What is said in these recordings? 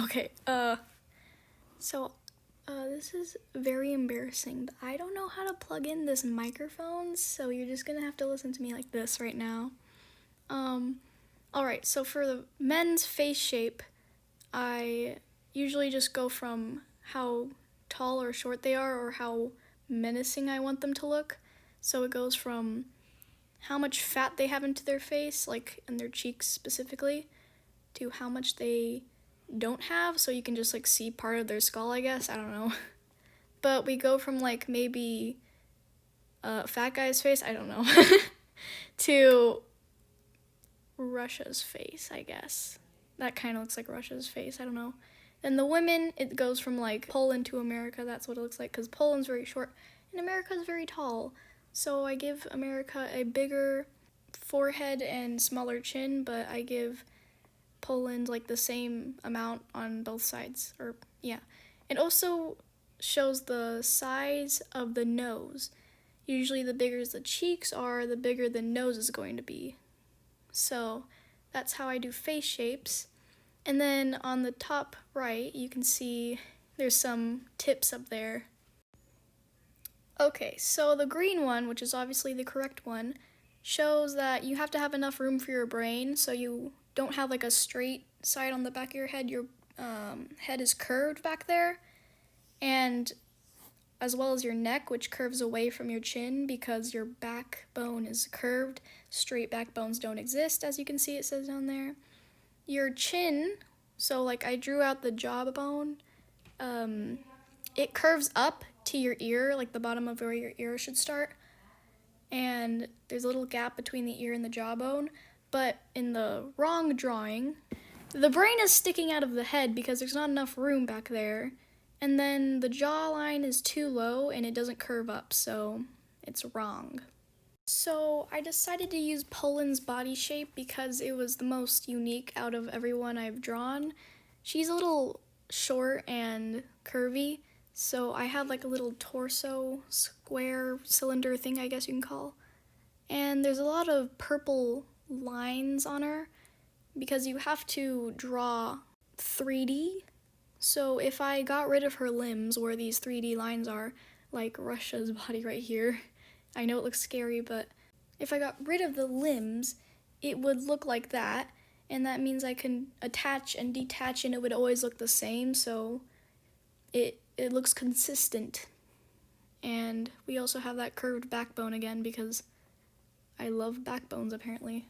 Okay, so, this is very embarrassing. I don't know how to plug in this microphone, so you're just gonna have to listen to me like this right now. Alright, so for the men's face shape, I usually just go from how tall or short they are or how menacing I want them to look. So it goes from how much fat they have into their face, like in their cheeks specifically, to how much they don't have, so you can just like see part of their skull, I guess. I don't know. But we go from like maybe a fat guy's face, I don't know, to Russia's face, I guess. That kind of looks like Russia's face, I don't know. Then the women, it goes from like Poland to America, that's what it looks like, because Poland's very short and America's very tall. So I give America a bigger forehead and smaller chin, but I give Poland like the same amount on both sides, or yeah. It also shows the size of the nose. Usually the bigger the cheeks are, the bigger the nose is going to be. So that's how I do face shapes. And then on the top right, you can see there's some tips up there. Okay, so the green one, which is obviously the correct one, shows that you have to have enough room for your brain, so you don't have like a straight side on the back of your head. Your head is curved back there, and as well as your neck, which curves away from your chin because your backbone is curved. Straight backbones don't exist, as you can see it says down there. Your chin, so like I drew out the jawbone, it curves up to your ear, like the bottom of where your ear should start, and there's a little gap between the ear and the jawbone. But in the wrong drawing, the brain is sticking out of the head because there's not enough room back there, and then the jawline is too low and it doesn't curve up, so it's wrong. So I decided to use Poland's body shape because it was the most unique out of everyone I've drawn. She's a little short and curvy, so I have like a little torso square cylinder thing, I guess you can call. And there's a lot of purple lines on her because you have to draw 3D. So if I got rid of her limbs where these 3D lines are, like Russia's body right here, I know it looks scary, but if I got rid of the limbs, it would look like that, and that means I can attach and detach and it would always look the same, so it looks consistent. And we also have that curved backbone again because I love backbones apparently.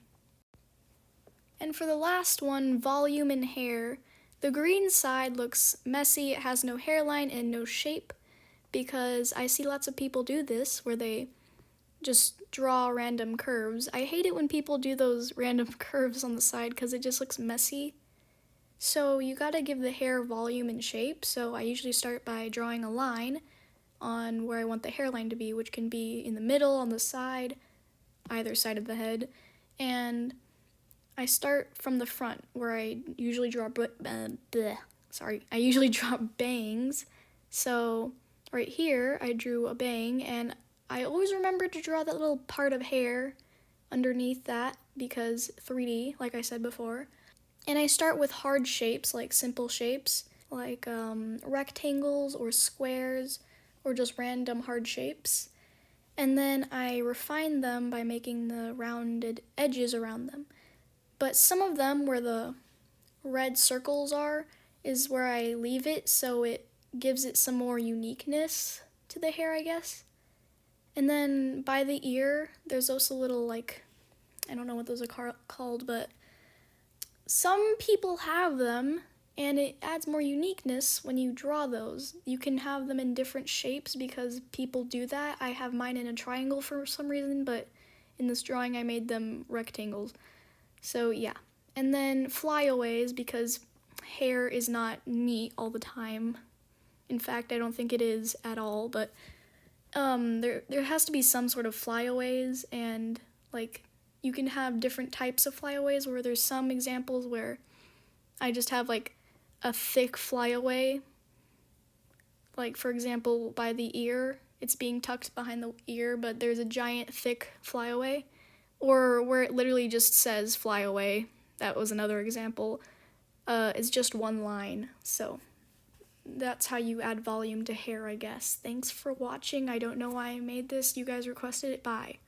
And for the last one, volume and hair, the green side looks messy, it has no hairline and no shape, because I see lots of people do this where they just draw random curves. I hate it when people do those random curves on the side because it just looks messy. So you gotta give the hair volume and shape, so I usually start by drawing a line on where I want the hairline to be, which can be in the middle, on the side, either side of the head, and I start from the front where I usually draw I usually draw bangs. So right here I drew a bang, and I always remember to draw that little part of hair underneath that because 3D, like I said before. And I start with hard shapes, like simple shapes, like rectangles or squares or just random hard shapes. And then I refine them by making the rounded edges around them. But some of them, where the red circles are, is where I leave it, so it gives it some more uniqueness to the hair, I guess. And then by the ear, there's also little, like, I don't know what those are called, but some people have them, and it adds more uniqueness when you draw those. You can have them in different shapes because people do that. I have mine in a triangle for some reason, but in this drawing I made them rectangles. So yeah, and then flyaways, because hair is not neat all the time. In fact, I don't think it is at all, but there has to be some sort of flyaways, and like you can have different types of flyaways where there's some examples where I just have like a thick flyaway, like for example by the ear, it's being tucked behind the ear, but there's a giant thick flyaway. Or where it literally just says fly away. That was another example. is just one line. So that's how you add volume to hair, I guess. Thanks for watching. I don't know why I made this. You guys requested it. Bye.